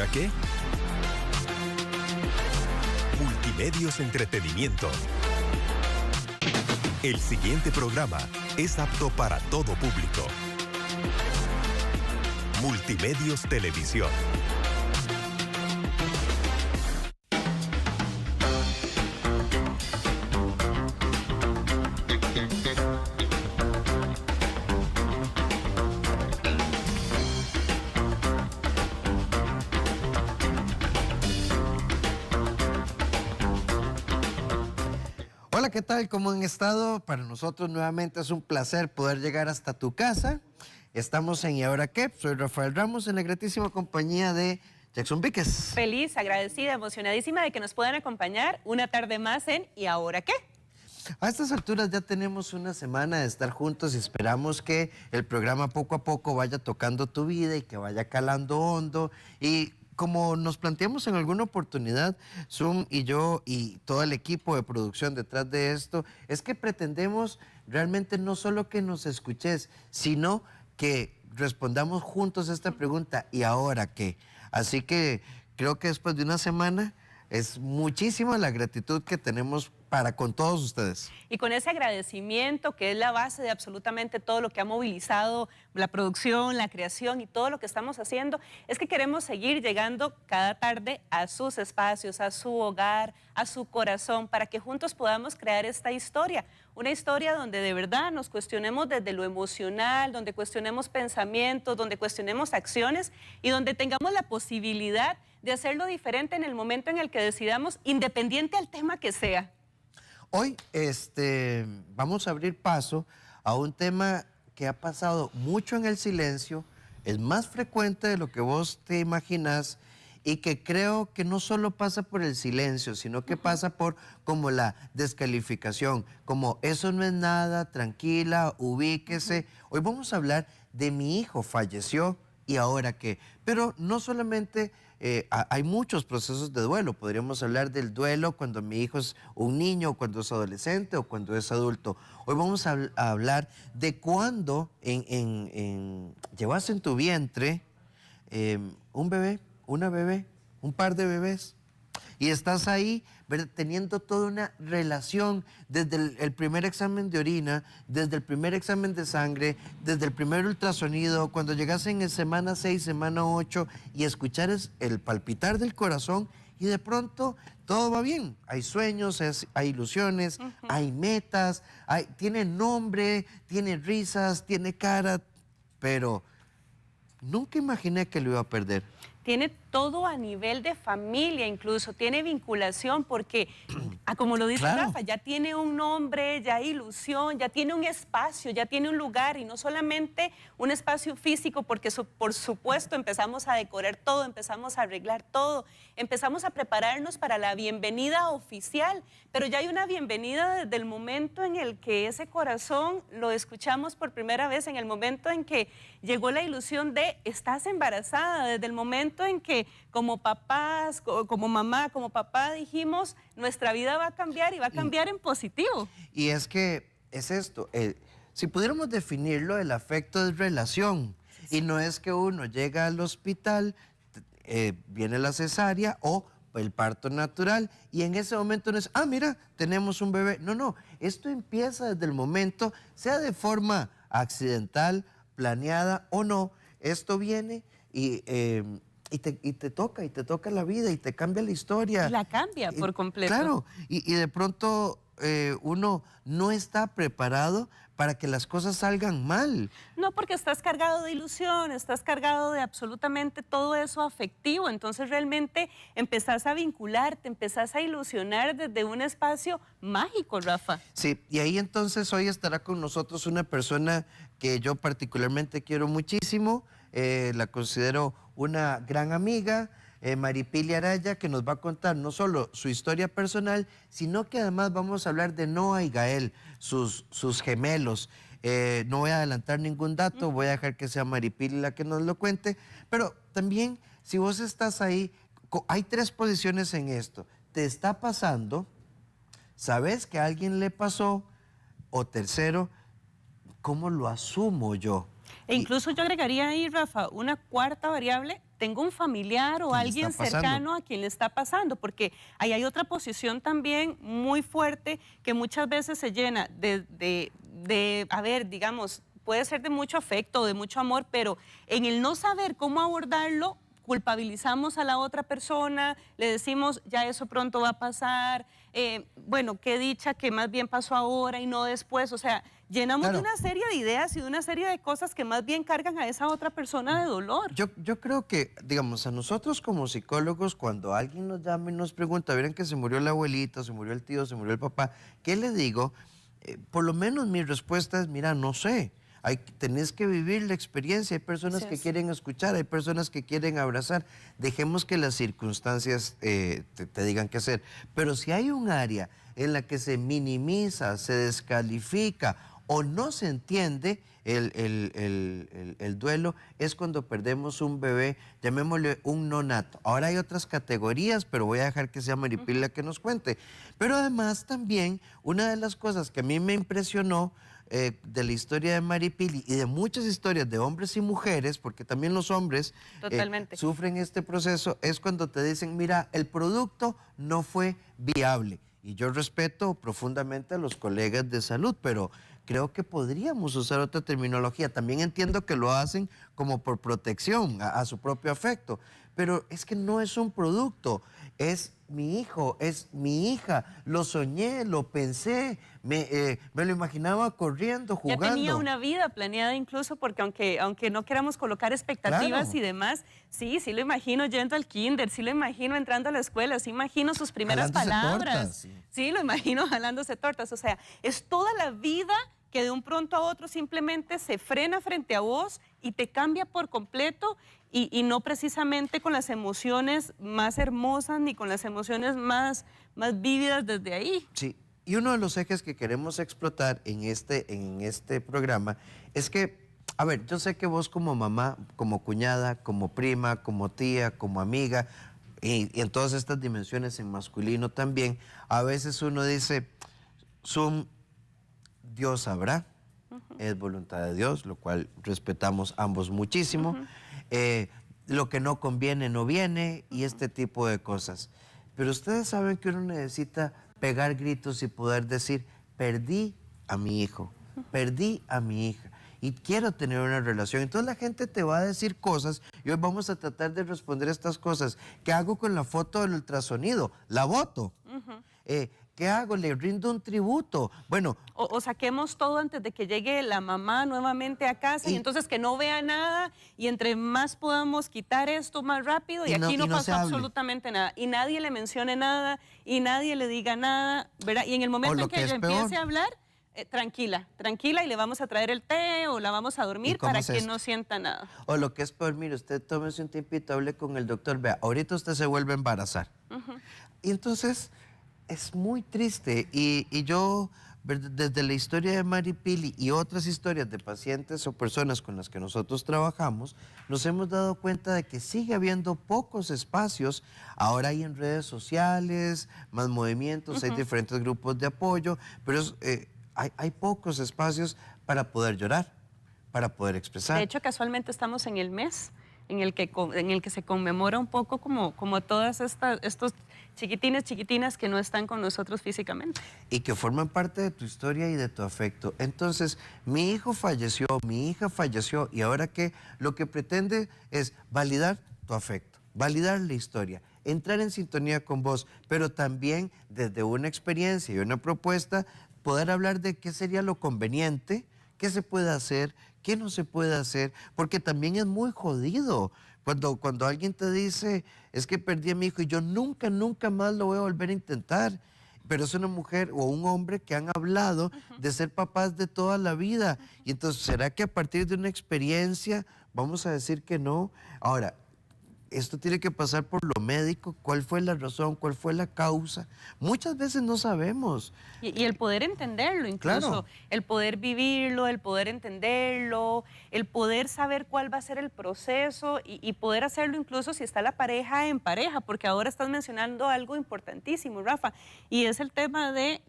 ahora qué? Multimedios Entretenimiento. El siguiente programa es apto para todo público. Multimedios Televisión. Hola, ¿qué tal? ¿Cómo han estado? Para nosotros nuevamente es un placer poder llegar hasta tu casa. Estamos en ¿Y ahora qué? Soy Rafael Ramos en la gratísima compañía de Jackson Víquez. Feliz, agradecida, emocionadísima de que nos puedan acompañar una tarde más en ¿Y ahora qué? A estas alturas ya tenemos una semana de estar juntos y esperamos que el programa poco a poco vaya tocando tu vida y que vaya calando hondo. Y como nos planteamos en alguna oportunidad, Zoom y yo y todo el equipo de producción detrás de esto, es que pretendemos realmente no solo que nos escuches, sino que respondamos juntos esta pregunta, ¿y ahora qué? Así que creo que después de una semana es muchísima la gratitud que tenemos para con todos ustedes. Y con ese agradecimiento que es la base de absolutamente todo lo que ha movilizado la producción, la creación y todo lo que estamos haciendo, es que queremos seguir llegando cada tarde a sus espacios, a su hogar, a su corazón, para que juntos podamos crear esta historia. Una historia donde de verdad nos cuestionemos desde lo emocional, donde cuestionemos pensamientos, donde cuestionemos acciones y donde tengamos la posibilidad de hacerlo diferente en el momento en el que decidamos, independiente al tema que sea. Hoy vamos a abrir paso a un tema que ha pasado mucho en el silencio, es más frecuente de lo que vos te imaginas y que creo que no solo pasa por el silencio, sino que pasa por como la descalificación, como eso no es nada, tranquila, ubíquese. Hoy vamos a hablar de mi hijo falleció y ahora qué. Pero no solamente hay muchos procesos de duelo. Podríamos hablar del duelo cuando mi hijo es un niño, cuando es adolescente o cuando es adulto. Hoy vamos a hablar de cuando llevas en tu vientre un bebé, una bebé, un par de bebés. Y estás ahí teniendo toda una relación desde el primer examen de orina, desde el primer examen de sangre, desde el primer ultrasonido, cuando llegas en semana 6, semana 8 y escuchar el palpitar del corazón y de pronto todo va bien. Hay sueños, hay ilusiones, hay metas, tiene nombre, tiene risas, tiene cara, pero nunca imaginé que lo iba a perder. Tiene todo a nivel de familia, incluso tiene vinculación porque, como lo dice Claro. Rafa, ya tiene un nombre, ya hay ilusión, ya tiene un espacio, ya tiene un lugar y no solamente un espacio físico porque por supuesto empezamos a decorar todo, empezamos a arreglar todo, empezamos a prepararnos para la bienvenida oficial, pero ya hay una bienvenida desde el momento en el que ese corazón lo escuchamos por primera vez, en el momento en que llegó la ilusión de estás embarazada, desde el momento en que como papás, como mamá, como papá dijimos, nuestra vida va a cambiar y va a cambiar en positivo. Y es que es esto, si pudiéramos definirlo, el afecto es relación. Y no es que uno llega al hospital, viene la cesárea o el parto natural y en ese momento no es, mira, tenemos un bebé. No, no, esto empieza desde el momento, sea de forma accidental, planeada o no, esto viene y te toca la vida y te cambia la historia. La cambia por completo. Claro, y de pronto uno no está preparado para que las cosas salgan mal. No, porque estás cargado de ilusión, estás cargado de absolutamente todo eso afectivo, entonces realmente empezás a vincularte, empezás a ilusionar desde un espacio mágico, Rafa. Sí, y ahí entonces hoy estará con nosotros una persona que yo particularmente quiero muchísimo, la considero una gran amiga, Maripili Araya, que nos va a contar no solo su historia personal, sino que además vamos a hablar de Noah y Gael, sus gemelos. No voy a adelantar ningún dato, voy a dejar que sea Maripili la que nos lo cuente, pero también si vos estás ahí, hay tres posiciones en esto. Te está pasando, sabes que a alguien le pasó, o tercero, ¿cómo lo asumo yo? E incluso yo agregaría ahí, Rafa, una cuarta variable tengo un familiar o ¿Qué le alguien está pasando? cercano a quien le está pasando, porque ahí hay otra posición también muy fuerte que muchas veces se llena a ver, digamos, puede ser de mucho afecto, de mucho amor, pero en el no saber cómo abordarlo, culpabilizamos a la otra persona, le decimos, ya eso pronto va a pasar, bueno, qué dicha que más bien pasó ahora y no después, o sea, llenamos Claro. de una serie de ideas y de una serie de cosas que más bien cargan a esa otra persona de dolor. Yo creo que, digamos, a nosotros como psicólogos, cuando alguien nos llama y nos pregunta, miren que se murió la abuelita, se murió el tío, se murió el papá, ¿qué le digo? Por lo menos mi respuesta es, mira, no sé. Tenés que vivir la experiencia. Hay personas Así que es. quieren escuchar, hay personas que quieren abrazar. Dejemos que las circunstancias te digan qué hacer. Pero si hay un área en la que se minimiza, se descalifica o no se entiende el duelo, es cuando perdemos un bebé, llamémosle un nonato. Ahora hay otras categorías, pero voy a dejar que sea Maripili la que nos cuente. Pero además también, una de las cosas que a mí me impresionó de la historia de Maripili y de muchas historias de hombres y mujeres, porque también los hombres Totalmente. sufren este proceso, es cuando te dicen, mira, el producto no fue viable. Y yo respeto profundamente a los colegas de salud, pero creo que podríamos usar otra terminología. También entiendo que lo hacen como por protección a su propio afecto, pero es que no es un producto, es mi hijo, es mi hija, lo soñé, lo pensé, me lo imaginaba corriendo, Ya jugando. tenía una vida planeada incluso porque aunque no queramos colocar expectativas Claro. y demás, sí lo imagino yendo al kinder, sí lo imagino entrando a la escuela, sí imagino sus primeras Jalándose palabras, tortas, sí. sí lo imagino jalándose tortas, o sea, es toda la vida que de un pronto a otro simplemente se frena frente a vos y te cambia por completo y no precisamente con las emociones más hermosas ni con las emociones más vívidas desde ahí. Sí, y uno de los ejes que queremos explotar en este programa es que, a ver, yo sé que vos como mamá, como cuñada, como prima, como tía, como amiga, y en todas estas dimensiones en masculino también, a veces uno dice, Dios sabrá, es voluntad de Dios, lo cual respetamos ambos muchísimo. Lo que no conviene no viene y este tipo de cosas. Pero ustedes saben que uno necesita pegar gritos y poder decir, perdí a mi hijo, perdí a mi hija y quiero tener una relación. Entonces la gente te va a decir cosas y hoy vamos a tratar de responder estas cosas. ¿Qué hago con la foto del ultrasonido? La voto. ¿Qué hago? Le rindo un tributo. Bueno, O saquemos todo antes de que llegue la mamá nuevamente a casa y Y- entonces que no vea nada y entre más podamos quitar esto más rápido y Y no- aquí no y no se pasó hable. absolutamente nada y nadie le mencione nada y nadie le diga nada, ¿verdad? Y en el momento lo en que que es yo empiece peor. a hablar, tranquila y le vamos a traer el té o la vamos a dormir cómo para es que esto? no sienta nada. o lo que es peor, mire, usted tómese un tiempito, hable con el doctor, vea, ahorita usted se vuelve a embarazar. Y entonces es muy triste y yo, desde la historia de Maripili y otras historias de pacientes o personas con las que nosotros trabajamos, nos hemos dado cuenta de que sigue habiendo pocos espacios. Ahora hay en redes sociales, más movimientos, hay diferentes grupos de apoyo, pero hay pocos espacios para poder llorar, para poder expresar. De hecho, casualmente estamos en el mes en el que se conmemora un poco como todas estos chiquitinas que no están con nosotros físicamente. Y que forman parte de tu historia y de tu afecto. Entonces, mi hijo falleció, mi hija falleció, y ahora que lo que pretende es validar tu afecto, validar la historia, entrar en sintonía con vos, pero también desde una experiencia y una propuesta, poder hablar de qué sería lo conveniente, qué se puede hacer, qué no se puede hacer, porque también es muy jodido cuando alguien te dice, es que perdí a mi hijo y yo nunca más lo voy a volver a intentar. Pero es una mujer o un hombre que han hablado de ser papás de toda la vida. Y entonces, ¿será que a partir de una experiencia vamos a decir que no? Ahora, esto tiene que pasar por lo médico, cuál fue la razón, cuál fue la causa. Muchas veces no sabemos. Y el poder entenderlo incluso, Claro. el poder vivirlo, el poder entenderlo, el poder saber cuál va a ser el proceso y poder hacerlo incluso si está la pareja en pareja, porque ahora estás mencionando algo importantísimo, Rafa, y es el tema de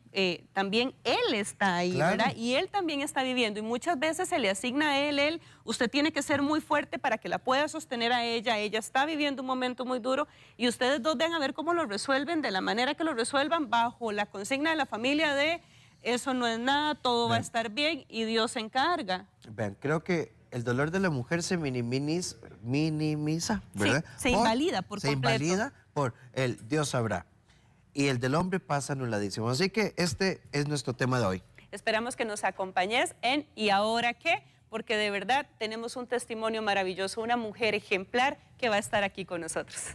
también él está ahí, Claro. ¿verdad? Y él también está viviendo y muchas veces se le asigna a él, usted tiene que ser muy fuerte para que la pueda sostener a ella está viviendo un momento muy duro y ustedes dos vean a ver cómo lo resuelven de la manera que lo resuelvan bajo la consigna de la familia de eso no es nada, todo va a estar bien y Dios se encarga. Vean, creo que el dolor de la mujer se minimiza, ¿verdad? Sí, se invalida por se completo. invalida por el Dios sabrá. Y el del hombre pasa anuladísimo. Así que este es nuestro tema de hoy. Esperamos que nos acompañes en ¿Y ahora qué? Porque de verdad tenemos un testimonio maravilloso, una mujer ejemplar que va a estar aquí con nosotros.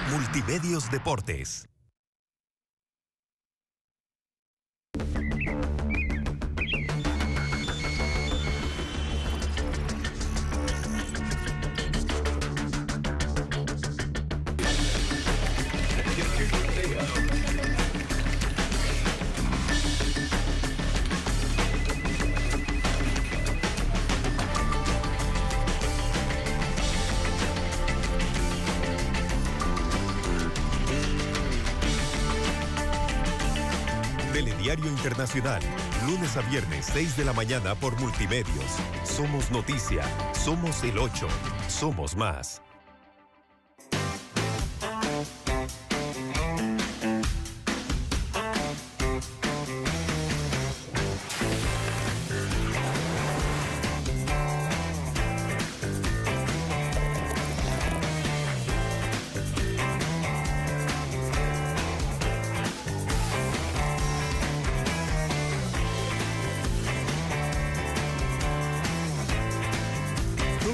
Multimedios Deportes. Telediario Internacional, lunes a viernes, 6 de la mañana por Multimedios. Somos noticia, somos el 8, somos más.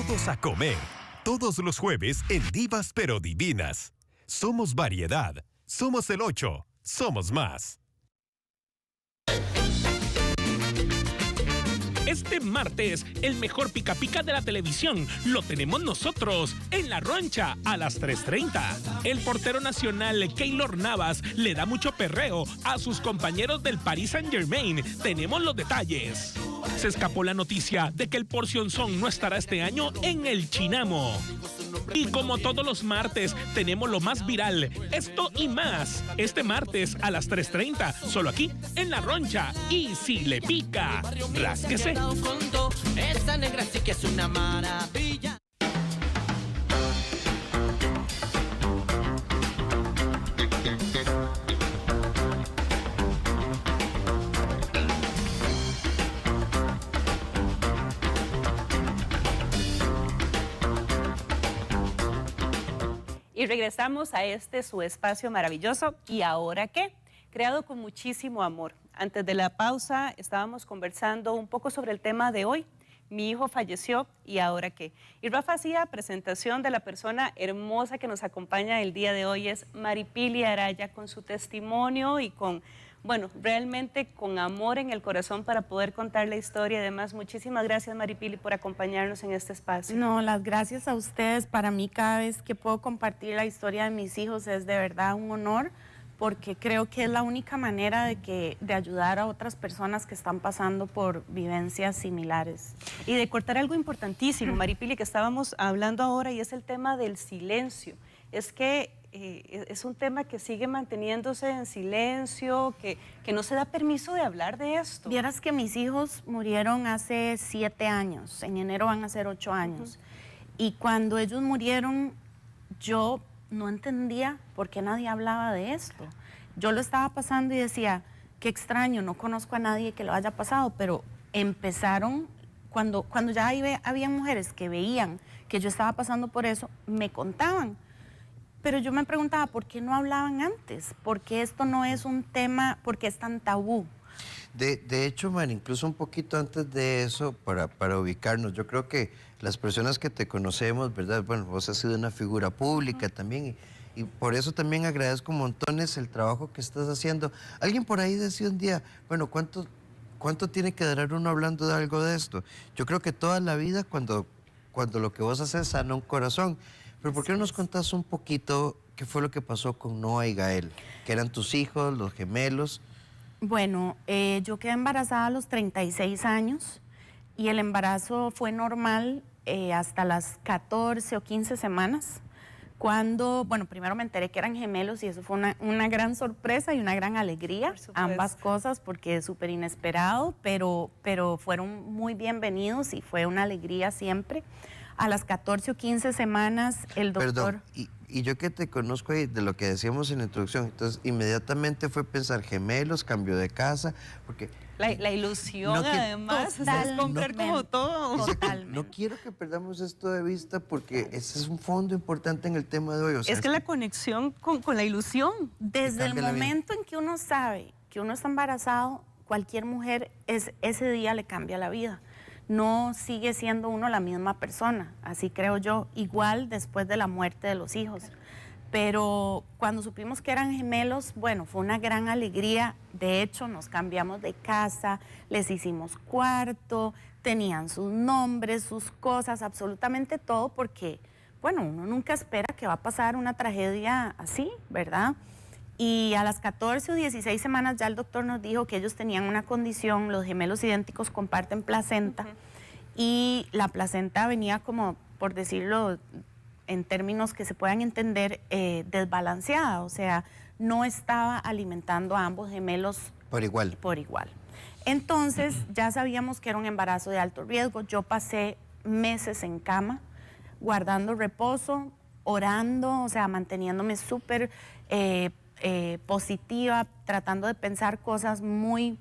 Todos a comer, todos los jueves en Divas pero Divinas. Somos variedad, somos el 8, somos más. Este martes, el mejor pica pica de la televisión lo tenemos nosotros en La Roncha a las 3:30. El portero nacional Keylor Navas le da mucho perreo a sus compañeros del Paris Saint-Germain. Tenemos los detalles. Se escapó la noticia de que el Porcionzón no estará este año en el Chinamo. Y como todos los martes, tenemos lo más viral, esto y más. Este martes a las 3:30, solo aquí en La Roncha. Y si le pica, rásquese. Esa negra sí que es una maravilla. Y regresamos a su espacio maravilloso. ¿Y ahora qué? Creado con muchísimo amor. Antes de la pausa estábamos conversando un poco sobre el tema de hoy. Mi hijo falleció, ¿y ahora qué? Y Rafa hacía presentación de la persona hermosa que nos acompaña el día de hoy. Es Maripili Araya, con su testimonio y con, bueno, realmente con amor en el corazón para poder contar la historia. Además, muchísimas gracias, Maripili, por acompañarnos en este espacio. No, las gracias a ustedes. Para mí, cada vez que puedo compartir la historia de mis hijos es de verdad un honor, porque creo que es la única manera de ayudar a otras personas que están pasando por vivencias similares. Y de cortar algo importantísimo, Maripili, que estábamos hablando ahora, y es el tema del silencio. Es que es un tema que sigue manteniéndose en silencio, que no se da permiso de hablar de esto. Vieras que mis hijos murieron hace 7 años, en enero van a ser 8 años. Y cuando ellos murieron, yo no entendía por qué nadie hablaba de esto. Yo lo estaba pasando y decía, qué extraño, no conozco a nadie que lo haya pasado, pero empezaron, cuando ya había mujeres que veían que yo estaba pasando por eso, me contaban. Pero yo me preguntaba, ¿por qué no hablaban antes? ¿Por qué esto no es un tema, por qué es tan tabú? De hecho, man, incluso un poquito antes de eso, para ubicarnos, yo creo que las personas que te conocemos, ¿verdad? Bueno, vos has sido una figura pública también y por eso también agradezco montones el trabajo que estás haciendo. Alguien por ahí decía un día, bueno, ¿cuánto tiene que durar uno hablando de algo de esto? Yo creo que toda la vida cuando lo que vos haces sana un corazón. Pero ¿por qué no nos contás un poquito qué fue lo que pasó con Noah y Gael? Que eran tus hijos, los gemelos. Bueno, yo quedé embarazada a los 36 años y el embarazo fue normal hasta las 14 o 15 semanas. Cuando, bueno, primero me enteré que eran gemelos y eso fue una gran sorpresa y una gran alegría, ambas cosas, porque es súper inesperado, pero fueron muy bienvenidos y fue una alegría siempre. A las 14 o 15 semanas el doctor... Perdón, y yo que te conozco ahí de lo que decíamos en la introducción, entonces inmediatamente fue pensar gemelos, cambio de casa, porque... La ilusión, No que- además, o sea, es comprar como todo. Totalmente. No quiero que perdamos esto de vista porque ese es un fondo importante en el tema de hoy. O sea, Es que la conexión con la ilusión. Desde el cambia la vida. momento en que uno sabe que uno está embarazado, cualquier mujer ese día le cambia la vida. No sigue siendo uno la misma persona, así creo yo, igual después de la muerte de los hijos. Pero cuando supimos que eran gemelos, bueno, fue una gran alegría. De hecho, nos cambiamos de casa, les hicimos cuarto, tenían sus nombres, sus cosas, absolutamente todo, porque, bueno, uno nunca espera que va a pasar una tragedia así, ¿verdad? Y a las 14 o 16 semanas ya el doctor nos dijo que ellos tenían una condición, los gemelos idénticos comparten placenta, y la placenta venía como, por decirlo en términos que se puedan entender, desbalanceada, o sea, no estaba alimentando a ambos gemelos por igual. por igual. Entonces ya sabíamos que era un embarazo de alto riesgo. Yo pasé meses en cama, guardando reposo, orando, o sea, manteniéndome súper positiva, tratando de pensar cosas muy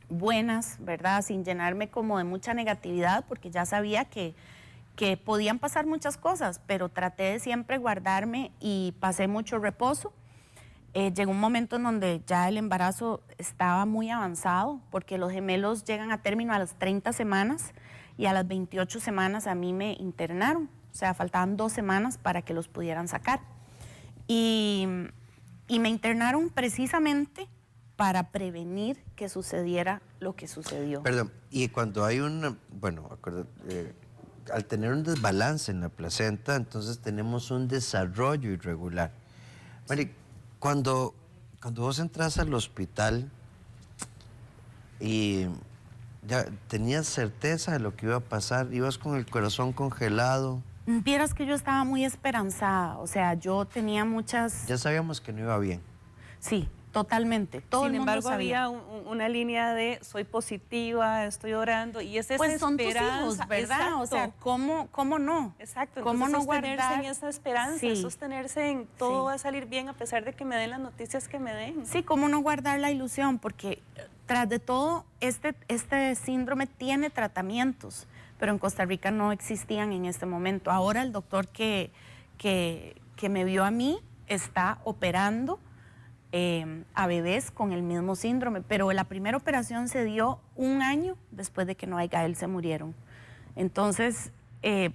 buenas, ¿verdad? Sin llenarme como de mucha negatividad, porque ya sabía que podían pasar muchas cosas, pero traté de siempre guardarme y pasé mucho reposo. Llegó un momento en donde ya el embarazo estaba muy avanzado, porque los gemelos llegan a término a las 30 semanas y a las 28 semanas a mí me internaron. O sea, faltaban 2 semanas para que los pudieran sacar. Y me internaron precisamente para prevenir que sucediera lo que sucedió. Perdón, y cuando hay al tener un desbalance en la placenta, entonces tenemos un desarrollo irregular. Mari, cuando vos entras al hospital y ya tenías certeza de lo que iba a pasar, ibas con el corazón congelado. Vieras que yo estaba muy esperanzada, o sea, yo tenía muchas... Ya sabíamos que no iba bien. Sí, totalmente. Todo Sin el mundo embargo, sabía. había una línea de soy positiva, estoy orando, y es esa Pues son tus esperanza, hijos, ¿verdad? exacto. O sea, ¿cómo no? Exacto, ¿Cómo entonces no sostenerse guardar? en esa esperanza, Sí. sostenerse en todo Sí. va a salir bien a pesar de que me den las noticias que me den. Sí, ¿cómo no guardar la ilusión? Porque tras de todo, este síndrome tiene tratamientos, pero en Costa Rica no existían en este momento. Ahora el doctor que me vio a mí está operando a bebés con el mismo síndrome, pero la primera operación se dio 1 año después de que Noah y Gael se murieron. Entonces,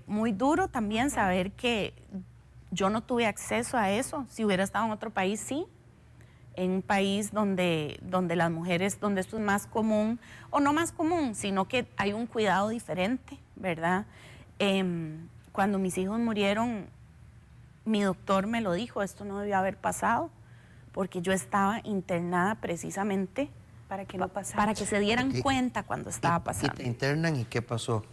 muy duro también saber que yo no tuve acceso a eso. Si hubiera estado en otro país, sí. En un país donde las mujeres, donde esto es más común, o no más común, sino que hay un cuidado diferente, ¿verdad? Cuando mis hijos murieron, mi doctor me lo dijo, esto no debió haber pasado, porque yo estaba internada precisamente Para que no pasara. para que se dieran Ok. cuenta cuando estaba Y pasando. te internan, ¿y qué pasó?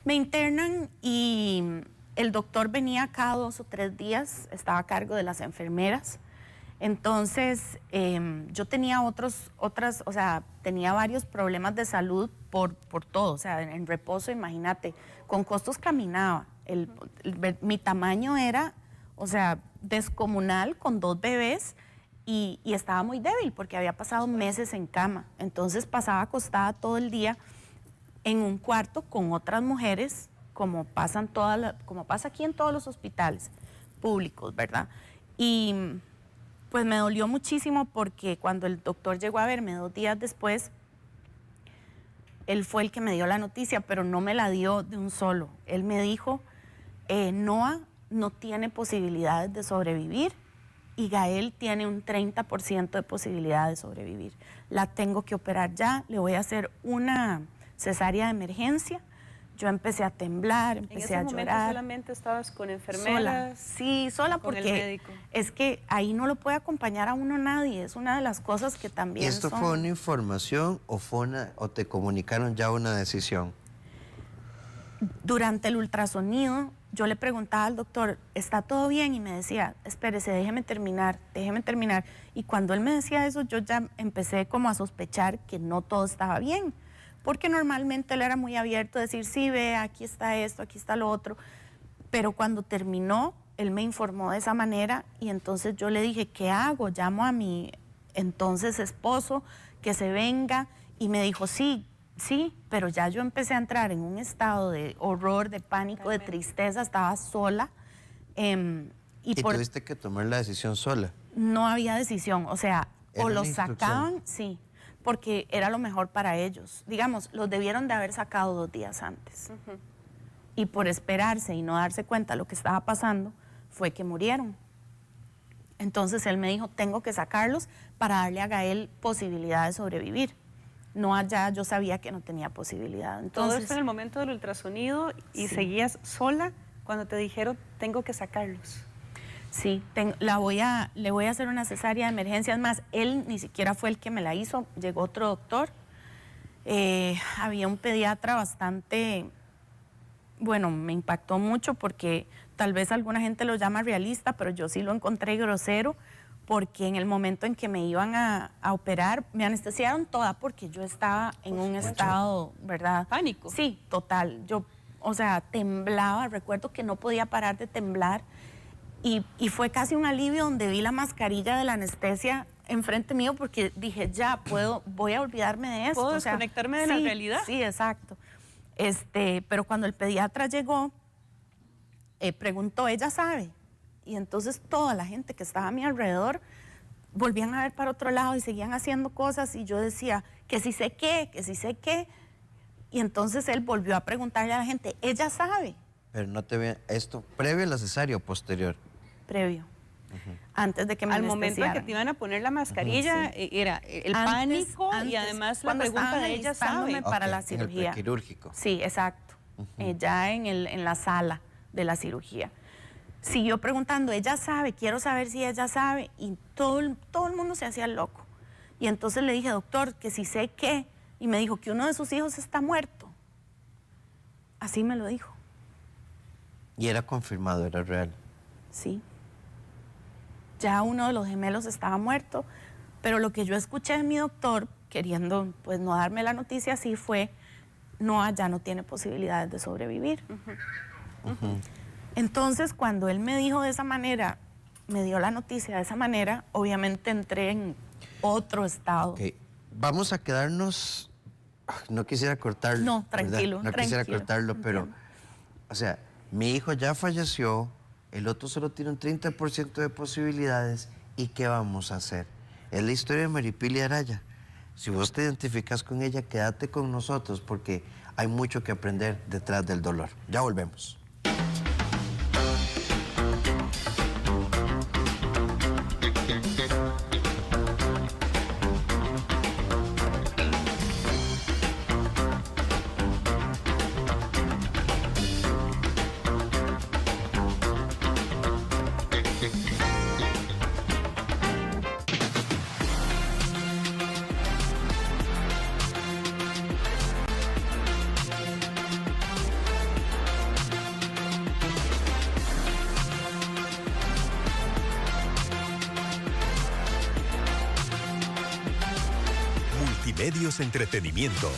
Me internan y el doctor venía cada 2 o 3 días, estaba a cargo de las enfermeras. Entonces, yo tenía o sea, tenía varios problemas de salud por todo, o sea, en reposo, imagínate, con costos caminaba. Mi tamaño era, o sea, descomunal, con 2 bebés, y estaba muy débil porque había pasado meses en cama. Entonces pasaba acostada todo el día en un cuarto con otras mujeres, como pasa aquí en todos los hospitales públicos, ¿verdad? Y pues me dolió muchísimo porque cuando el doctor llegó a verme 2 días después, él fue el que me dio la noticia, pero no me la dio de un solo. Él me dijo, Noah no tiene posibilidades de sobrevivir y Gael tiene un 30% de posibilidad de sobrevivir. La tengo que operar ya, le voy a hacer una cesárea de emergencia. Yo empecé a temblar, empecé a llorar. ¿En ese momento solamente estabas con enfermeras? Sola. Sí, sola, con el porque médico. es que ahí no lo puede acompañar a uno nadie. Es una de las cosas que también ¿Y esto fue una información o te comunicaron ya una decisión? Durante el ultrasonido, yo le preguntaba al doctor, ¿está todo bien? Y me decía, espérese, déjeme terminar. Y cuando él me decía eso, yo ya empecé como a sospechar que no todo estaba bien. Porque normalmente él era muy abierto a decir, sí, ve, aquí está esto, aquí está lo otro. Pero cuando terminó, él me informó de esa manera y entonces yo le dije, ¿qué hago? Llamo a mi entonces esposo que se venga y me dijo, sí, pero ya yo empecé a entrar en un estado de horror, de pánico, de tristeza, estaba sola. ¿Y tuviste que tomar la decisión sola? No había decisión, o sea, ¿Era o una los instrucción? sacaban, sí, porque era lo mejor para ellos. Digamos, los debieron de haber sacado 2 días antes. Y por esperarse y no darse cuenta de lo que estaba pasando, fue que murieron. Entonces él me dijo, tengo que sacarlos para darle a Gael posibilidad de sobrevivir. No allá, yo sabía que no tenía posibilidad. Todo Entonces, esto en el momento del ultrasonido y seguías sola cuando te dijeron, tengo que sacarlos. sí, le voy a hacer una cesárea de emergencia. Es más, él ni siquiera fue el que me la hizo, llegó otro doctor. Había un pediatra bastante, bueno, me impactó mucho porque tal vez alguna gente lo llama realista, pero yo sí lo encontré grosero porque en el momento en que me iban a operar, me anestesiaron toda porque yo estaba en un estado, ¿verdad? ¿Pánico? Sí, total. Yo, o sea, temblaba, recuerdo que no podía parar de temblar. Y fue casi un alivio donde vi la mascarilla de la anestesia enfrente mío porque dije, ya, voy a olvidarme de esto. ¿Puedo o sea, desconectarme de la realidad? Sí, exacto. Pero cuando el pediatra llegó, preguntó, ¿ella sabe? Y entonces toda la gente que estaba a mi alrededor volvían a ver para otro lado y seguían haciendo cosas y yo decía, que si sé qué, que si sé qué. Y entonces él volvió a preguntarle a la gente, ¿ella sabe? Pero no te vean, ¿esto previo a la cesárea o posterior? Previo, antes de que me Al momento en que anestesiaran. te iban a poner la mascarilla, era el pánico y además la cuando pregunta estaban de ella alistándome sabe. para Ok, la en el cirugía. prequirúrgico. Sí, exacto. Ya en la sala de la cirugía. Siguió preguntando, ella sabe, quiero saber si ella sabe. Y todo el mundo se hacía loco. Y entonces le dije, doctor, que si sé qué. Y me dijo que uno de sus hijos está muerto. Así me lo dijo. Y era confirmado, era real. Sí. Ya uno de los gemelos estaba muerto, pero lo que yo escuché de mi doctor, queriendo pues no darme la noticia así, fue, no, ya no tiene posibilidades de sobrevivir. Entonces, cuando él me dijo de esa manera, me dio la noticia de esa manera, obviamente entré en otro estado. Ok, vamos a quedarnos, no quisiera cortarlo. No, ¿verdad? tranquilo, No quisiera tranquilo, cortarlo, pero, entiendo. o sea, mi hijo ya falleció, el otro solo tiene un 30% de posibilidades, ¿y qué vamos a hacer? Es la historia de Maripili Araya. Si vos te identificas con ella, quédate con nosotros, porque hay mucho que aprender detrás del dolor. Ya volvemos. Multimedios Entretenimiento.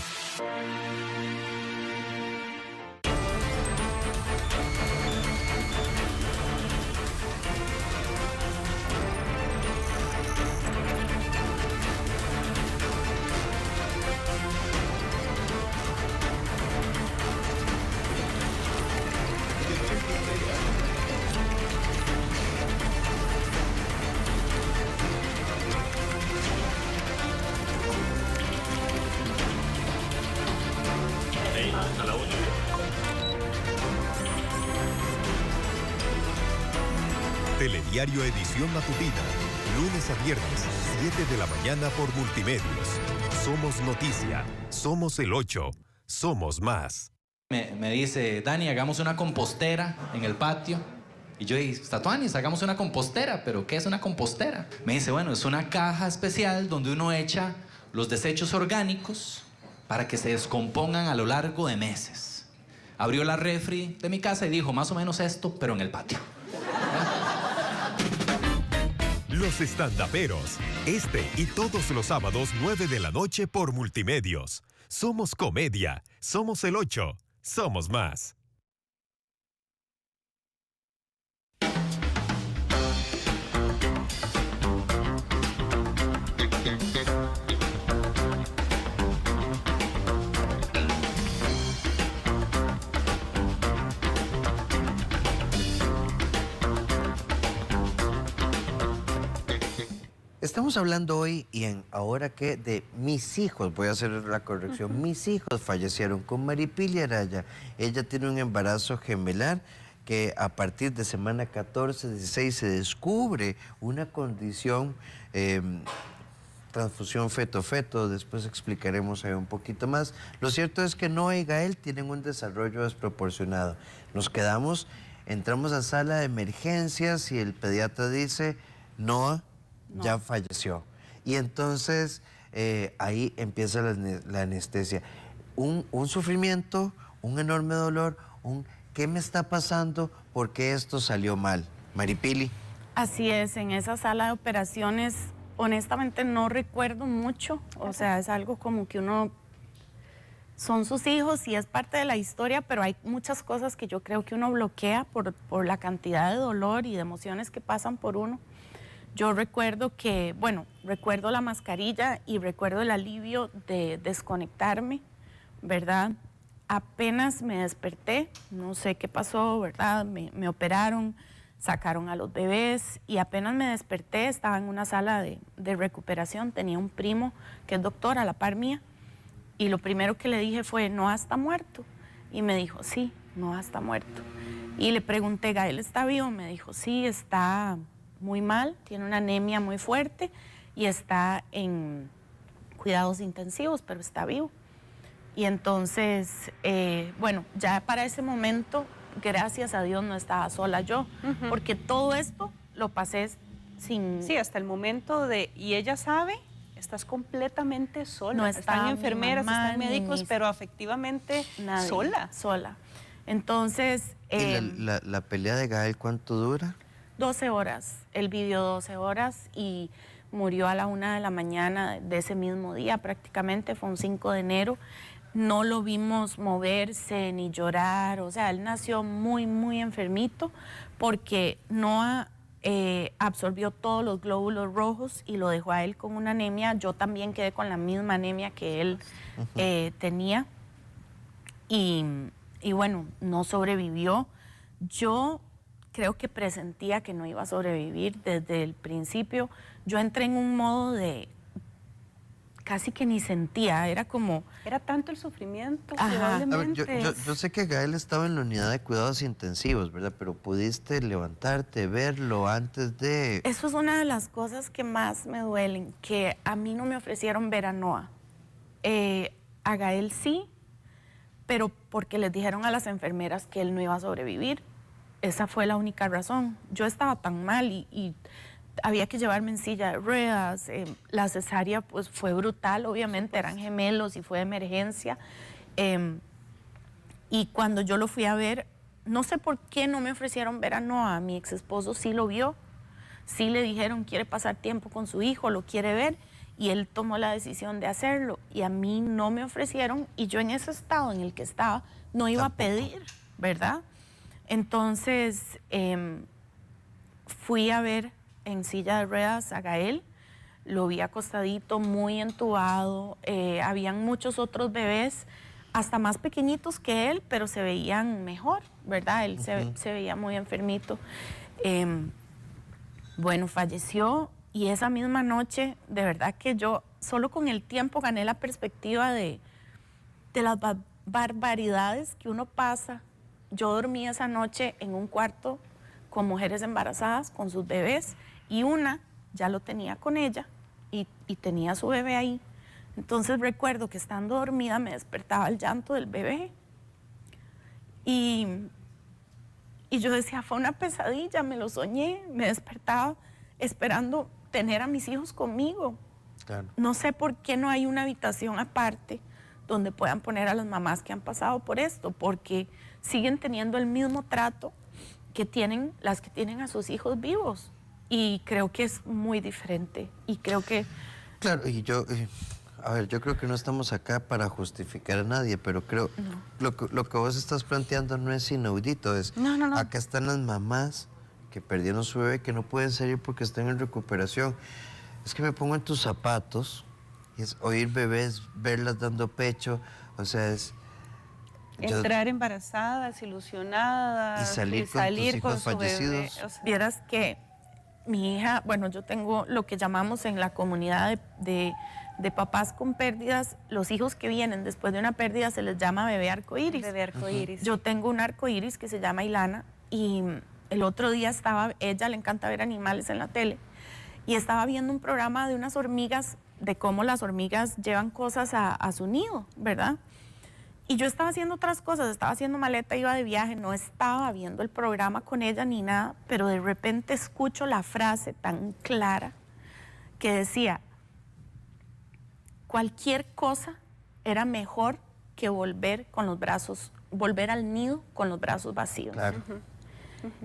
Telediario edición matutina, lunes a viernes, 7 de la mañana por Multimedios. Somos noticia, somos el 8, somos más. Me dice, Dani, hagamos una compostera en el patio. Y yo dije, Tatuanis, hagamos una compostera. ¿Pero qué es una compostera? Me dice, bueno, es una caja especial donde uno echa los desechos orgánicos para que se descompongan a lo largo de meses. Abrió la refri de mi casa y dijo, más o menos esto, pero en el patio. Los estandaperos, este y todos los sábados 9 de la noche por Multimedios. Somos comedia, somos el 8, somos más. Estamos hablando hoy y en ahora que de mis hijos, voy a hacer la corrección, mis hijos fallecieron con Maripili Araya. Ella tiene un embarazo gemelar que a partir de semana 14, 16 se descubre una condición, transfusión feto-feto, después explicaremos ahí un poquito más. Lo cierto es que Noah y Gael tienen un desarrollo desproporcionado. Nos quedamos, entramos a sala de emergencias y el pediatra dice, Noah ya falleció. Y entonces ahí empieza la anestesia. Un sufrimiento, un enorme dolor, ¿qué me está pasando? ¿Por qué esto salió mal? Maripili. Así es, en esa sala de operaciones, honestamente no recuerdo mucho. O sea, es algo como que uno... Son sus hijos y es parte de la historia, pero hay muchas cosas que yo creo que uno bloquea por la cantidad de dolor y de emociones que pasan por uno. Yo recuerdo que, bueno, recuerdo la mascarilla y recuerdo el alivio de desconectarme, ¿verdad? Apenas me desperté, no sé qué pasó, ¿verdad? Me operaron, sacaron a los bebés y apenas me desperté, estaba en una sala de recuperación, tenía un primo que es doctor a la par mía y lo primero que le dije fue, Noah está muerto. Y me dijo, sí, Noah está muerto. Y le pregunté, ¿Gael está vivo? Me dijo, sí, está muy mal, tiene una anemia muy fuerte y está en cuidados intensivos, pero está vivo. Y entonces, bueno, ya para ese momento, gracias a Dios no estaba sola yo, porque todo esto lo pasé sin... Sí, hasta el momento de... Y ella sabe, estás completamente sola. No están enfermeras, mamá, están médicos, pero afectivamente nadie, sola. Sola. Entonces... ¿Y la pelea de Gael cuánto dura? 12 horas, él vivió 12 horas y murió a la 1 de la mañana de ese mismo día prácticamente, fue un 5 de enero. No lo vimos moverse ni llorar, o sea, él nació muy, muy enfermito porque Noah absorbió todos los glóbulos rojos y lo dejó a él con una anemia. Yo también quedé con la misma anemia que él tenía y bueno, no sobrevivió. Yo creo que presentía que no iba a sobrevivir desde el principio. Yo entré en un modo de... casi que ni sentía, era como... Era tanto el sufrimiento, A ver, probablemente. yo sé que Gael estaba en la unidad de cuidados intensivos, ¿verdad? Pero pudiste levantarte, verlo antes de... Eso es una de las cosas que más me duelen, que a mí no me ofrecieron ver a Noah. A Gael sí, pero porque les dijeron a las enfermeras que él no iba a sobrevivir. Esa fue la única razón. Yo estaba tan mal y había que llevarme en silla de ruedas. La cesárea pues fue brutal, obviamente, eran gemelos y fue de emergencia. Y cuando yo lo fui a ver, no sé por qué no me ofrecieron ver a Noah. Mi ex esposo sí lo vio, sí le dijeron quiere pasar tiempo con su hijo, lo quiere ver, y él tomó la decisión de hacerlo. Y a mí no me ofrecieron y yo en ese estado en el que estaba no iba a pedir, ¿verdad? Entonces, fui a ver en silla de ruedas a Gael, lo vi acostadito, muy entubado, habían muchos otros bebés, hasta más pequeñitos que él, pero se veían mejor, ¿verdad? Él se veía muy enfermito. Bueno, falleció y esa misma noche, de verdad que yo solo con el tiempo gané la perspectiva de las barbaridades que uno pasa. Yo dormí esa noche en un cuarto con mujeres embarazadas, con sus bebés, y una ya lo tenía con ella y tenía su bebé ahí. Entonces recuerdo que estando dormida me despertaba el llanto del bebé y yo decía, fue una pesadilla, me lo soñé, me despertaba esperando tener a mis hijos conmigo. Claro. No sé por qué no hay una habitación aparte donde puedan poner a las mamás que han pasado por esto, porque siguen teniendo el mismo trato que tienen las que tienen a sus hijos vivos. Y creo que es muy diferente. Y creo que... Claro, y yo, a ver, yo creo que no estamos acá para justificar a nadie, pero creo lo que vos estás planteando no es inaudito. No. Acá están las mamás que perdieron su bebé, que no pueden salir porque están en recuperación. Es que me pongo en tus zapatos y es oír bebés, verlas dando pecho, o sea, es... Entrar embarazadas, ilusionadas. Y salir con tus hijos su bebé, fallecidos. o sea, Vieras que mi hija, bueno, yo tengo lo que llamamos en la comunidad de papás con pérdidas, los hijos que vienen después de una pérdida se les llama bebé arcoíris. bebé arcoíris. Yo tengo un arcoíris que se llama Ilana y el otro día ella le encanta ver animales en la tele y estaba viendo un programa de unas hormigas, de cómo las hormigas llevan cosas a su nido, ¿verdad? Y yo estaba haciendo otras cosas, estaba haciendo maleta, iba de viaje, no estaba viendo el programa con ella ni nada, pero de repente escucho la frase tan clara que decía, cualquier cosa era mejor que volver al nido con los brazos vacíos. Claro.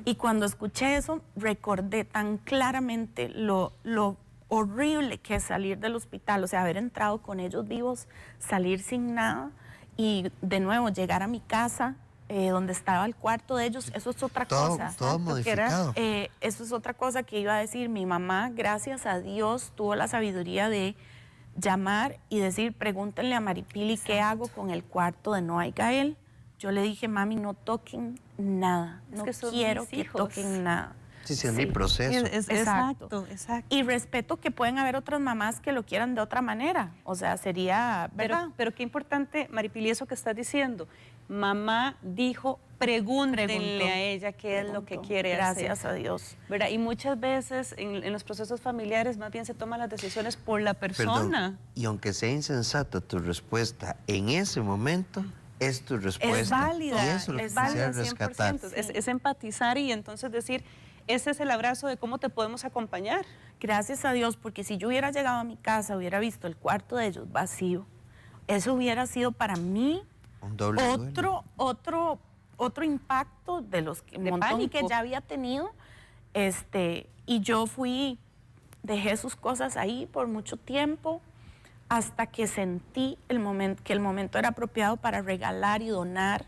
Y cuando escuché eso, recordé tan claramente lo horrible que es salir del hospital, o sea, haber entrado con ellos vivos, salir sin nada y de nuevo llegar a mi casa, donde estaba el cuarto de ellos, eso es otra cosa. Todo modificado. Eso es otra cosa que iba a decir. Mi mamá, gracias a Dios, tuvo la sabiduría de llamar y decir, pregúntenle a Maripili qué hago con el cuarto de Noah y Gael. Yo le dije, mami, no toquen nada, no quiero que toquen nada. Sí, es mi proceso. Exacto. Y respeto que pueden haber otras mamás que lo quieran de otra manera, o sea, sería, ¿verdad? Pero qué importante, Maripili, eso que estás diciendo. Mamá dijo, pregúntenle a ella qué es lo que quiere hacer. Gracias a Dios. ¿Verdad? Y muchas veces en los procesos familiares más bien se toman las decisiones por la persona. Perdón, y aunque sea insensata tu respuesta en ese momento, es tu respuesta. Es válida, Y eso es lo es que quisiera válida rescatar. 100%. Es empatizar y entonces decir, ese es el abrazo de cómo te podemos acompañar. Gracias a Dios, porque si yo hubiera llegado a mi casa, hubiera visto el cuarto de ellos vacío, eso hubiera sido para mí Un doble duelo. otro impacto de los que, De montón pánico. que ya había tenido. Y yo dejé sus cosas ahí por mucho tiempo hasta que sentí que el momento era apropiado para regalar y donar.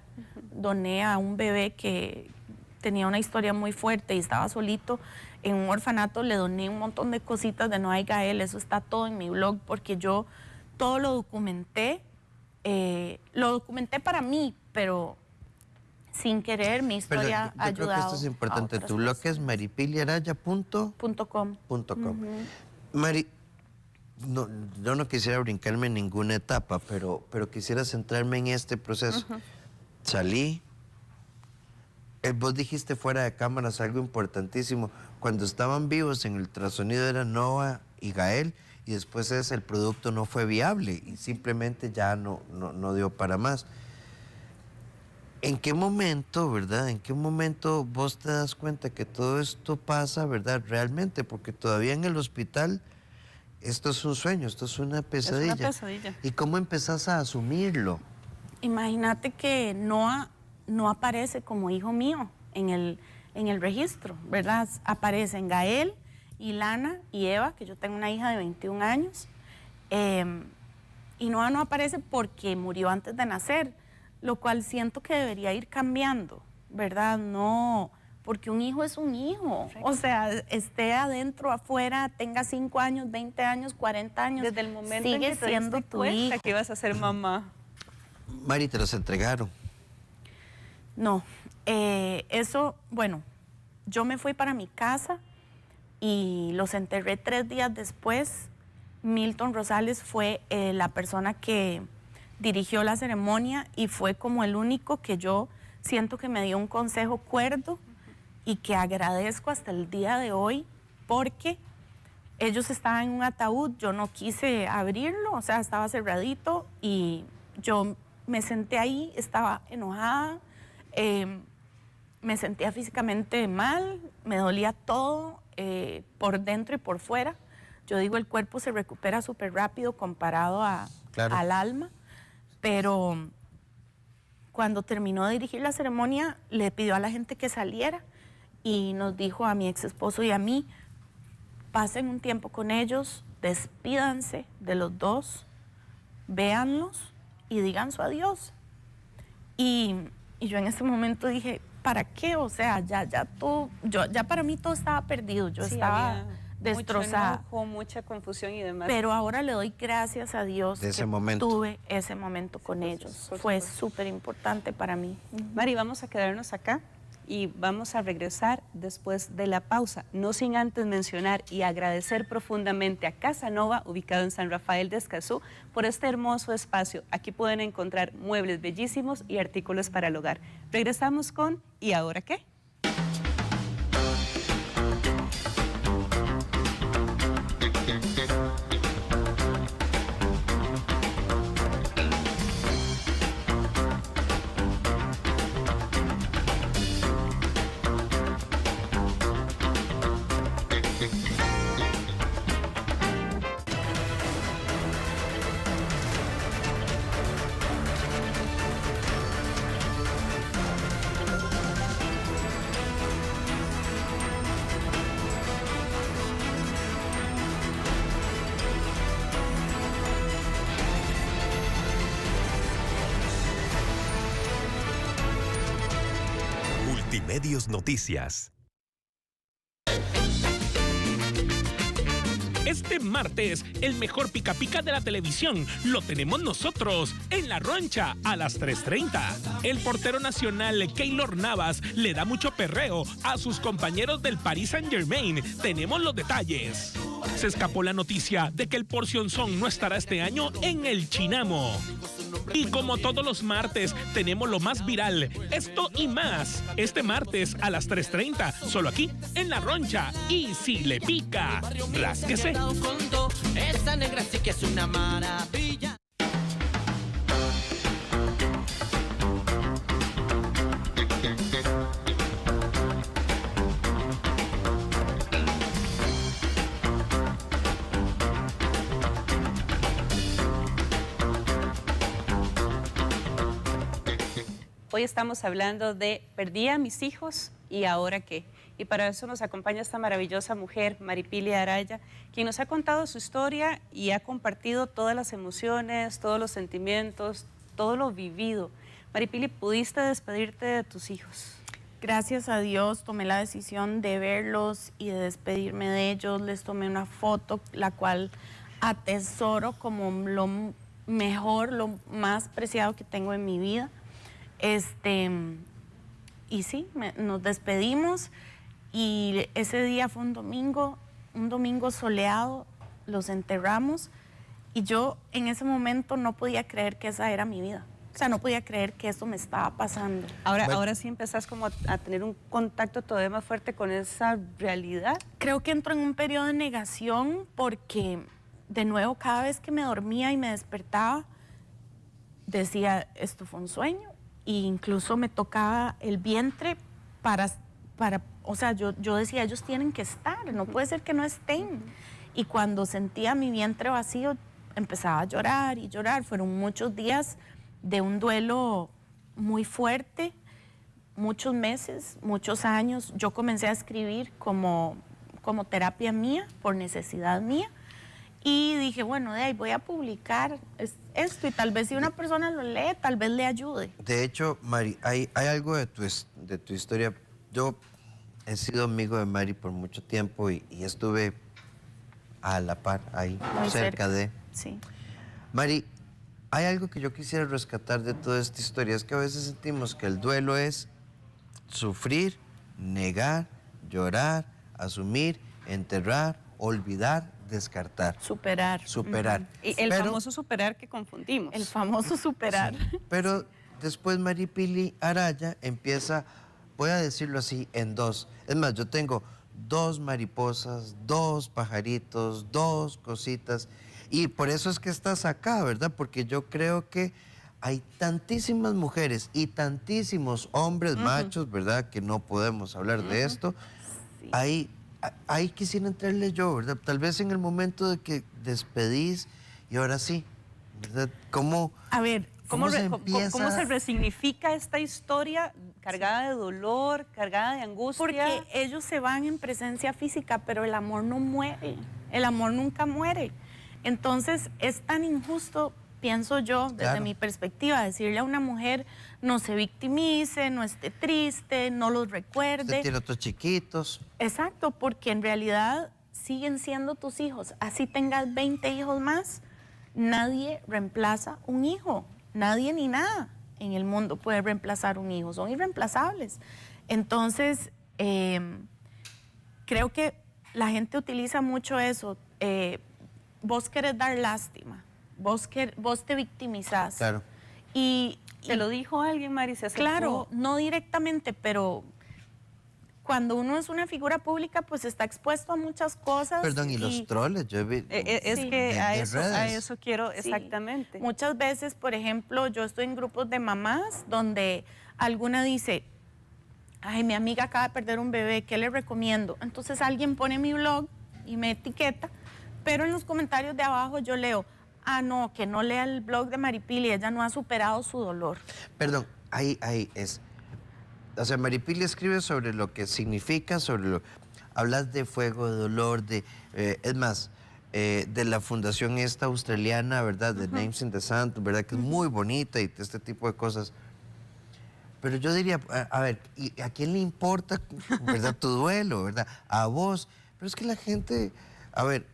Doné a un bebé que tenía una historia muy fuerte y estaba solito en un orfanato, le doné un montón de cositas de Noah y Gael, eso está todo en mi blog porque yo todo lo documenté para mí, pero sin querer mi historia ha yo creo que ayudado. esto es importante. a otras Tu blog es personas. maripiliaraya.com. .com. Mari, no, yo no quisiera brincarme en ninguna etapa, pero quisiera centrarme en este proceso. Salí. Vos dijiste fuera de cámaras algo importantísimo. Cuando estaban vivos en el ultrasonido era Noah y Gael, y después el producto no fue viable y simplemente ya no dio para más. ¿En qué momento, verdad? ¿En qué momento vos te das cuenta que todo esto pasa, verdad, realmente? Porque todavía en el hospital esto es un sueño, esto es una pesadilla. Es una pesadilla. ¿Y cómo empezás a asumirlo? Imagínate que Noah no aparece como hijo mío en el registro, ¿verdad? Aparecen Gael, Ilana y Eva, que yo tengo una hija de 21 años, y Noah no aparece porque murió antes de nacer, lo cual siento que debería ir cambiando, ¿verdad? No, porque un hijo es un hijo, o sea, esté adentro, afuera, tenga 5 años, 20 años, 40 años, Desde el momento sigue en que te siendo diste tu cuenta hijo. que ibas a ser mamá. Mari, te los entregaron. No, bueno, yo me fui para mi casa y los enterré 3 días después. Milton Rosales fue la persona que dirigió la ceremonia y fue como el único que yo siento que me dio un consejo cuerdo y que agradezco hasta el día de hoy porque ellos estaban en un ataúd, yo no quise abrirlo, o sea, estaba cerradito y yo me senté ahí, estaba enojada, me sentía físicamente mal, me dolía todo por dentro y por fuera. Yo digo, el cuerpo se recupera súper rápido comparado al alma, pero cuando terminó de dirigir la ceremonia, le pidió a la gente que saliera y nos dijo a mi ex esposo y a mí, pasen un tiempo con ellos, despídanse de los dos, véanlos y digan su adiós. Y yo en ese momento dije, ¿para qué? O sea, ya para mí todo estaba perdido, yo estaba destrozada. Mucho enojo, mucha confusión y demás. Pero ahora le doy gracias a Dios de ese que momento. tuve ese momento con ellos. Fue súper importante para mí. Mari, vamos a quedarnos acá y vamos a regresar después de la pausa, no sin antes mencionar y agradecer profundamente a Casa Nova, ubicado en San Rafael de Escazú, por este hermoso espacio. Aquí pueden encontrar muebles bellísimos y artículos para el hogar. Regresamos con ¿y ahora qué? Multimedios Noticias. Este martes, el mejor pica pica de la televisión lo tenemos nosotros en La Roncha a las 3:30. El portero nacional Keylor Navas le da mucho perreo a sus compañeros del Paris Saint-Germain. Tenemos los detalles. Se escapó la noticia de que el Porcionzón no estará este año en el Chinamo. Y como todos los martes, tenemos lo más viral, esto y más. Este martes a las 3:30, solo aquí en La Roncha. Y si le pica, rásquese. Esa negra sí que es una maravilla. Hoy estamos hablando de perdí a mis hijos y ahora qué. Y para eso nos acompaña esta maravillosa mujer, Maripili Araya, quien nos ha contado su historia y ha compartido todas las emociones, todos los sentimientos, todo lo vivido. Maripili, ¿pudiste despedirte de tus hijos? Gracias a Dios tomé la decisión de verlos y de despedirme de ellos. Les tomé una foto, la cual atesoro como lo mejor, lo más preciado que tengo en mi vida. Y sí, nos despedimos y ese día fue un domingo soleado, los enterramos y yo en ese momento no podía creer que esa era mi vida. O sea, no podía creer que esto me estaba pasando. Ahora sí empezás como a tener un contacto todavía más fuerte con esa realidad. Creo que entro en un periodo de negación porque, de nuevo, cada vez que me dormía y me despertaba, decía, esto fue un sueño. E incluso me tocaba el vientre o sea, yo decía, ellos tienen que estar, no puede ser que no estén. Y cuando sentía mi vientre vacío, empezaba a llorar y llorar. Fueron muchos días de un duelo muy fuerte, muchos meses, muchos años. Yo comencé a escribir como terapia mía, por necesidad mía. Y dije, bueno, de ahí voy a publicar esto y tal vez si una persona lo lee, tal vez le ayude. De hecho, Mari, hay algo de tu historia. Yo he sido amigo de Mari por mucho tiempo y estuve a la par, ahí, Muy cerca de... Sí. Mari, hay algo que yo quisiera rescatar de toda esta historia, es que a veces sentimos que el duelo es sufrir, negar, llorar, asumir, enterrar, olvidar, descartar. Superar. Superar. Y el famoso superar que confundimos. El famoso superar. Sí, pero después Maripili Araya empieza voy a decirlo así, en dos. Es más, yo tengo 2 mariposas, 2 pajaritos, 2 cositas. Y por eso es que estás acá, ¿verdad? Porque yo creo que hay tantísimas mujeres y tantísimos hombres machos, ¿verdad? Que no podemos hablar de esto. Sí. Ahí quisiera entrarle yo, ¿verdad? Tal vez en el momento de que despedís y ahora sí, ¿verdad? ¿Cómo, A ver, ¿Cómo se cómo empieza? se resignifica esta historia cargada de dolor, cargada de angustia? porque ellos se van en presencia física, pero el amor no muere, el amor nunca muere. Entonces es tan injusto, pienso yo, desde Claro. mi perspectiva, decirle a una mujer, no se victimice, no esté triste, no los recuerde. Usted tiene otros chiquitos. Exacto, porque en realidad siguen siendo tus hijos. Así tengas 20 hijos más, nadie reemplaza un hijo. Nadie ni nada en el mundo puede reemplazar un hijo. Son irreemplazables. Entonces, creo que la gente utiliza mucho eso. Vos querés dar lástima. Vos te victimizás. Claro. Y ¿Te lo dijo alguien, Mari? ¿Se acercó? claro, no directamente, pero cuando uno es una figura pública, pues está expuesto a muchas cosas. Perdón, y los troles, yo vi... Es Sí. que De a redes. eso quiero, Sí. exactamente. Muchas veces, por ejemplo, yo estoy en grupos de mamás donde alguna dice, ay, mi amiga acaba de perder un bebé, ¿qué le recomiendo? Entonces alguien pone mi blog y me etiqueta, pero en los comentarios de abajo yo leo, ah, no, que no lea el blog de Maripili, ella no ha superado su dolor. Perdón, ahí es. O sea, Maripili escribe sobre lo que significa, hablas de fuego, de dolor, es más, de la fundación esta australiana, ¿verdad? De Names in the Sand, ¿verdad? Que es muy bonita y este tipo de cosas. Pero yo diría, a ver, ¿y a quién le importa, verdad, tu duelo, verdad? A vos. Pero es que la gente, a ver,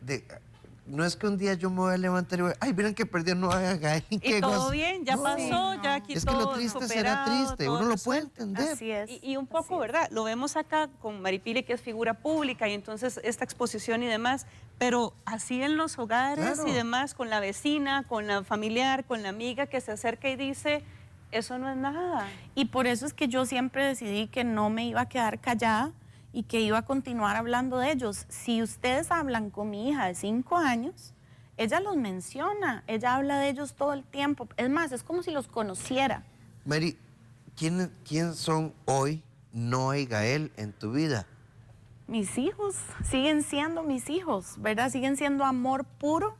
no es que un día yo me voy a levantar y voy, ay, miren que perdieron no a Gael. Y todo bien, ya pasó, ya aquí Es que todo lo triste será superado, triste, todo uno lo puede resuelto. entender. Así es. Y un poco, ¿verdad? Lo vemos acá con Maripili, que es figura pública, y entonces esta exposición y demás, pero así en los hogares Claro. y demás, con la vecina, con la familiar, con la amiga que se acerca y dice, eso no es nada. Y por eso es que yo siempre decidí que no me iba a quedar callada y que iba a continuar hablando de ellos. Si ustedes hablan con mi hija de 5 años, ella los menciona, ella habla de ellos todo el tiempo. Es más, es como si los conociera. Mary, ¿quién son hoy Noa y Gael en tu vida? Mis hijos siguen siendo mis hijos, ¿verdad? Siguen siendo amor puro.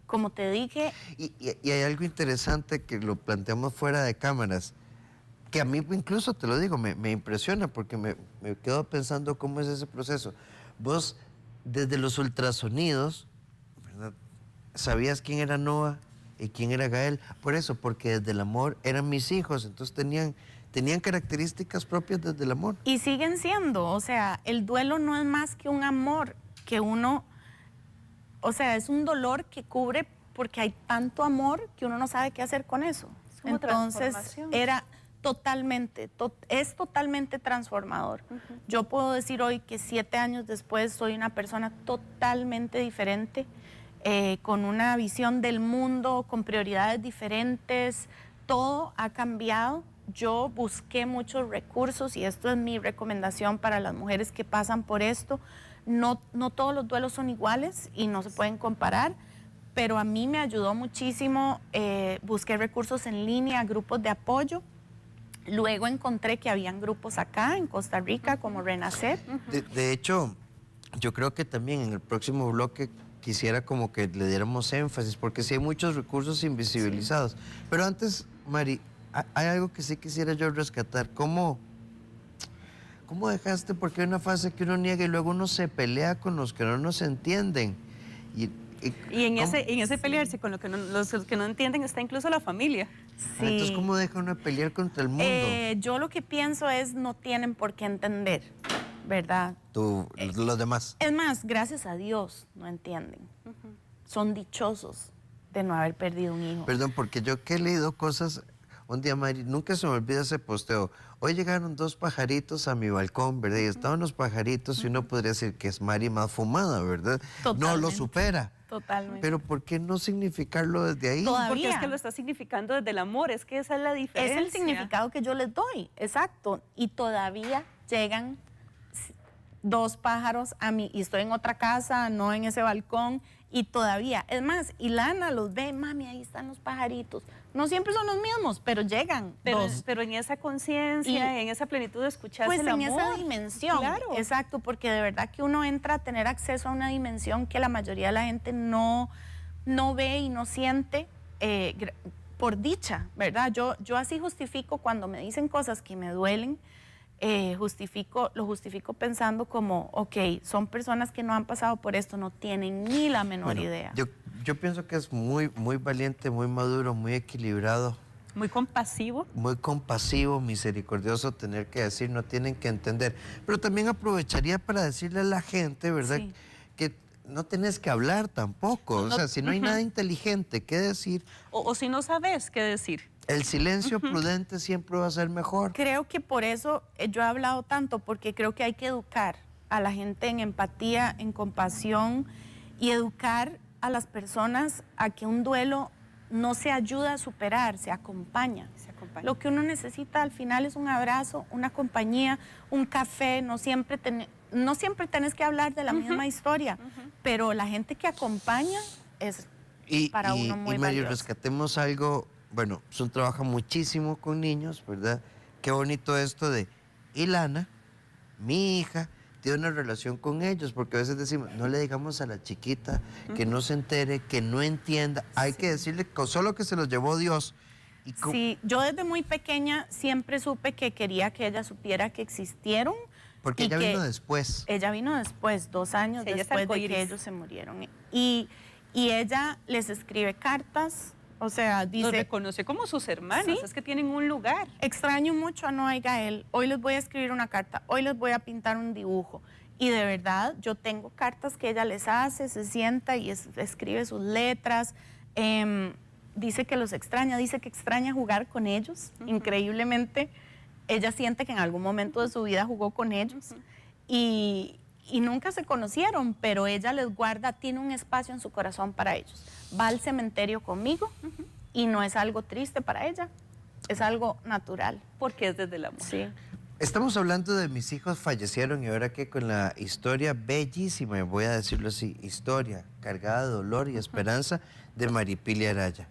Como te dije, Y hay algo interesante que lo planteamos fuera de cámaras, que a mí incluso, te lo digo, me impresiona porque me quedo pensando cómo es ese proceso. Vos, desde los ultrasonidos, ¿verdad? ¿Sabías quién era Noa y quién era Gael? Por eso, porque desde el amor eran mis hijos, entonces tenían características propias desde el amor. y siguen siendo, o sea, el duelo no es más que un amor que uno, o sea, es un dolor que cubre porque hay tanto amor que uno no sabe qué hacer con eso. Es como Entonces, transformación. es totalmente transformador. Yo puedo decir hoy que 7 años después soy una persona totalmente diferente, con una visión del mundo, con prioridades diferentes, todo ha cambiado. Yo busqué muchos recursos y esto es mi recomendación para las mujeres que pasan por esto. No todos los duelos son iguales y no se pueden comparar, pero a mí me ayudó muchísimo. Busqué recursos en línea, grupos de apoyo. Luego encontré que habían grupos acá en Costa Rica como Renacer. De hecho, yo creo que también en el próximo bloque quisiera como que le diéramos énfasis, porque sí hay muchos recursos invisibilizados. Pero antes, Mari, hay algo que sí quisiera yo rescatar. ¿Cómo dejaste? Porque hay una fase que uno niega y luego uno se pelea con los que no nos entienden. Y en ¿cómo? ese pelearse con los que no entienden está incluso la familia. Entonces, ¿cómo deja uno de pelear contra el mundo? Yo lo que pienso es no tienen por qué entender, ¿verdad? Los demás. Es más, gracias a Dios no entienden. Son dichosos de no haber perdido un hijo. Perdón, porque yo que he leído cosas, un día, Mari, nunca se me olvida ese posteo. Hoy llegaron 2 pajaritos a mi balcón, ¿verdad? Y estaban los pajaritos y uno podría decir que es Mari más fumada, ¿verdad? No lo Totalmente. supera. Totalmente. Pero ¿por qué no significarlo desde ahí? Todavía. Porque es que lo está significando desde el amor, es que esa es la diferencia. Es el significado que yo les doy, exacto. Y todavía llegan 2 pájaros a mí, y estoy en otra casa, no en ese balcón, y todavía, es más, Ilana los ve, mami, ahí están los pajaritos. No siempre son los mismos, pero llegan Pero, 2. pero en esa conciencia, en esa plenitud de escuchar Pues el en amor. esa dimensión, Claro. exacto, porque de verdad que uno entra a tener acceso a una dimensión que la mayoría de la gente no ve y no siente por dicha, ¿verdad? Yo así justifico cuando me dicen cosas que me duelen, lo justifico pensando como, ok, son personas que no han pasado por esto, no tienen ni la menor idea. Yo pienso que es muy, muy valiente, muy maduro, muy equilibrado, Muy compasivo. muy compasivo, misericordioso tener que decir, no tienen que entender. Pero también aprovecharía para decirle a la gente, ¿verdad? Sí. Que no tenés que hablar tampoco. O sea, si no hay nada inteligente que decir, O si no sabes qué decir. el silencio prudente siempre va a ser mejor. Creo que por eso yo he hablado tanto, porque creo que hay que educar a la gente en empatía, en compasión, y educar a las personas a que un duelo no se ayuda a superar, se acompaña. Lo que uno necesita al final es un abrazo, una compañía, un café, no siempre tenés que hablar de la misma historia, pero la gente que acompaña es para uno muy y Mario, valiosa. rescatemos algo, bueno, Sun trabaja muchísimo con niños, ¿verdad? Qué bonito esto de Ilana, mi hija, tiene una relación con ellos, porque a veces decimos, no le digamos a la chiquita que no se entere, que no entienda, hay que decirle solo que se los llevó Dios. Y Sí, yo desde muy pequeña siempre supe que quería que ella supiera que existieron. porque y ella que vino después. Ella vino después, 2 años Sí, ella es después de arcoíris. que ellos se murieron. Y ella les escribe cartas, o sea, Los dice, reconoce como sus hermanos, Sí. es que tienen un lugar. extraño mucho a Noa y Gael, hoy les voy a escribir una carta, hoy les voy a pintar un dibujo. Y de verdad, yo tengo cartas que ella les hace, se sienta y escribe sus letras. Dice que los extraña, dice que extraña jugar con ellos. Increíblemente, ella siente que en algún momento de su vida jugó con ellos. Y nunca se conocieron, pero ella les guarda, tiene un espacio en su corazón para ellos. Va al cementerio conmigo y no es algo triste para ella, es algo natural. Porque es desde el amor. Sí. Estamos hablando de mis hijos fallecieron y ahora que con la historia bellísima, voy a decirlo así, historia cargada de dolor y esperanza de Maripili Araya.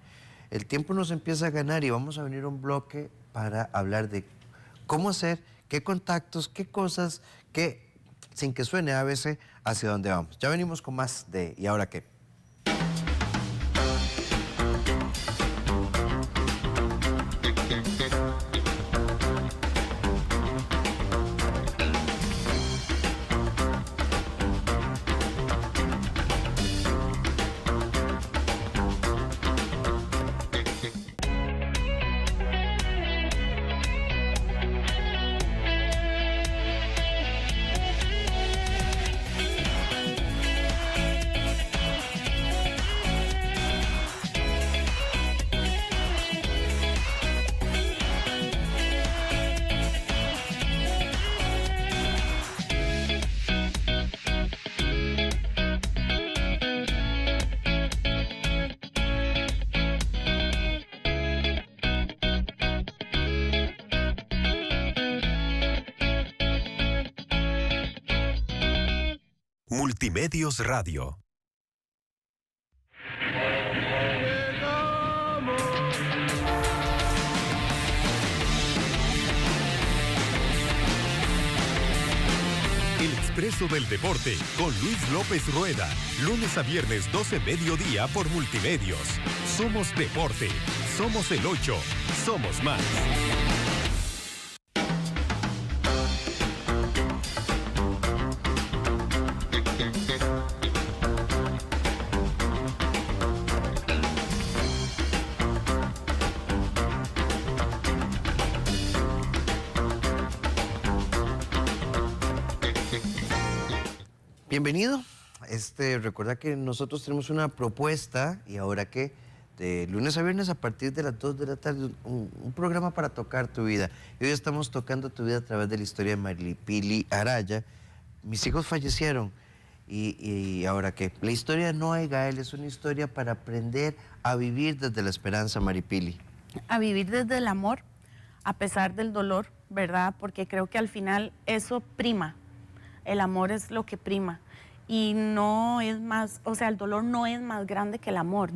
El tiempo nos empieza a ganar y vamos a venir a un bloque para hablar de cómo hacer, qué contactos, qué cosas, sin que suene a veces, hacia dónde vamos. Ya venimos con más de ¿y ahora qué? Multimedios Radio. El Expreso del Deporte con Luis López Rueda. Lunes a viernes 12 mediodía por Multimedios. Somos deporte. Somos el 8. Somos más. Bienvenido. Recuerda que nosotros tenemos una propuesta y ahora que de lunes a viernes a partir de las 2 de la tarde, un programa para tocar tu vida. Y hoy estamos tocando tu vida a través de la historia de Maripili Araya. Mis hijos fallecieron Y ahora qué. La historia de Noa y Gael es una historia para aprender a vivir desde la esperanza, Maripili. A vivir desde el amor, a pesar del dolor, ¿verdad? Porque creo que al final eso prima, el amor es lo que prima. Y no es más, o sea, el dolor no es más grande que el amor.